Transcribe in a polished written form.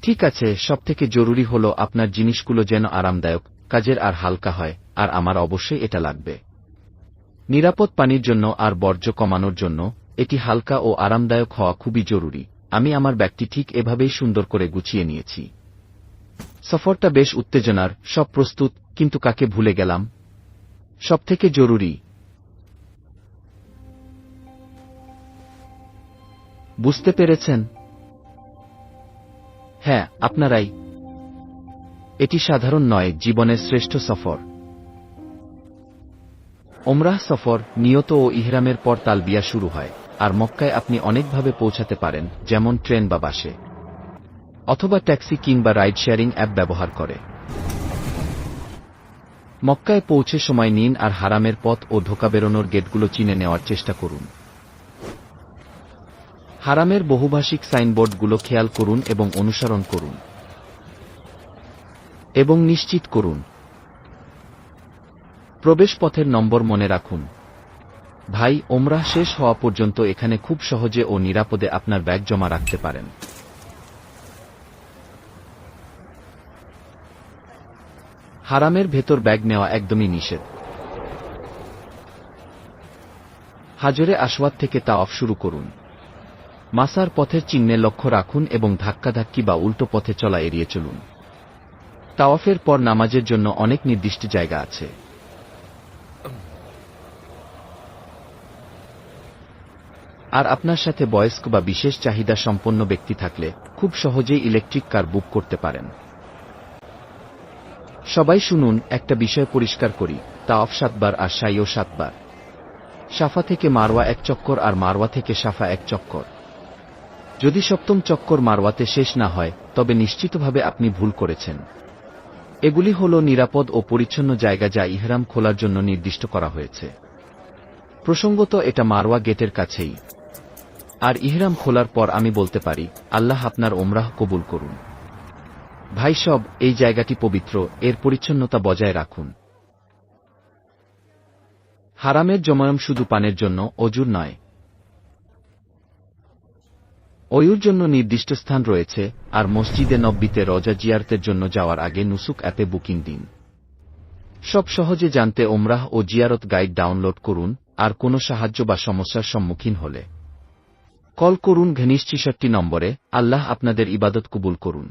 ঠিক আছে, সবথেকে জরুরি হলো আপনার জিনিসগুলো যেন আরামদায়ক, কাজের আর হালকা হয়, আর আমার অবশ্যই এটা লাগবে। নিরাপদ পানির জন্য আর বর্জ্য কমানোর জন্য এটি হালকা ও আরামদায়ক হওয়া খুবই জরুরি। আমি আমার ব্যাগটি ঠিক এভাবেই সুন্দর করে গুছিয়ে নিয়েছি। সফরটা বেশ উত্তেজনার, সব প্রস্তুত, কিন্তু কাকে ভুলে গেলাম? সবথেকে জরুরি। বুঝতে পেরেছেন? হ্যাঁ, আপনারাই। এটি সাধারণ নয়, জীবনের শ্রেষ্ঠ সফর। ওমরাহ সফর নিয়ত ও ইহরামের পর তালবিয়া শুরু হয়, আর মক্কায় আপনি অনেকভাবে পৌঁছাতে পারেন, যেমন ট্রেন বা বাসে, অথবা ট্যাক্সি কিংবা রাইড শেয়ারিং অ্যাপ ব্যবহার করে। মক্কায় পৌঁছে সময় নিন আর হারামের পথ ও ঢোকা বেরোনোর গেটগুলো চিনে নেওয়ার চেষ্টা করুন। হারামের বহুভাষিক সাইনবোর্ডগুলো খেয়াল করুন এবং অনুসরণ করুন, এবং নিশ্চিত করুন প্রবেশপথের নম্বর মনে রাখুন। ভাই, ওমরাহ শেষ হওয়া পর্যন্ত এখানে খুব সহজে ও নিরাপদে আপনার ব্যাগ জমা রাখতে পারেন। হারামের ভেতর ব্যাগ নেওয়া একদমই নিষেধ। হাজরে আসওয়াদ থেকে তাওয়াফ শুরু করুন। মাসার পথের চিহ্নে লক্ষ্য রাখুন এবং ধাক্কাধাক্কি বা উল্টো পথে চলা এড়িয়ে চলুন। তাওয়াফের পর নামাজের জন্য অনেক নির্দিষ্ট জায়গা আছে। আর আপনার সাথে বয়স্ক বা বিশেষ চাহিদা সম্পন্ন ব্যক্তি থাকলে খুব সহজেই ইলেকট্রিক কার বুক করতে পারেন। সবাই শুনুন, একটা বিষয় পরিষ্কার করি, তাওয়াফ 7 বার আর সাইও 7 বার। সাফা থেকে মারওয়া 1 চক্কর আর মারওয়া থেকে সাফা 1 চক্কর। যদি সপ্তম চক্কর মারওয়াতে শেষ না হয়, তবে নিশ্চিতভাবে আপনি ভুল করেছেন। এগুলি হল নিরাপদ ও পরিচ্ছন্ন জায়গা যা ইহরাম খোলার জন্য নির্দিষ্ট করা হয়েছে। প্রসঙ্গত, এটা মারওয়া গেটের কাছেই। আর ইহরাম খোলার পর আমি বলতে পারি, আল্লাহ আপনার ওমরাহ কবুল করুন। ভাই সব, এই জায়গাটি পবিত্র, এর পরিচ্ছন্নতা বজায় রাখুন। হারামের জমায়ম শুধু পানের জন্য, অজুর নয়। অজুর জন্য নির্দিষ্ট স্থান রয়েছে, আর মসজিদে নববীতে রওজা জিয়ারতের জন্য যাওয়ার আগে নুসুক অ্যাপে বুকিং দিন। সব সহজে জানতে ওমরাহ ও জিয়ারত গাইড ডাউনলোড করুন, আর কোনো সাহায্য বা সমস্যার সম্মুখীন হলে কল করুন ৬৬ নম্বরে। আল্লাহ আপনাদের ইবাদত কবুল করুন।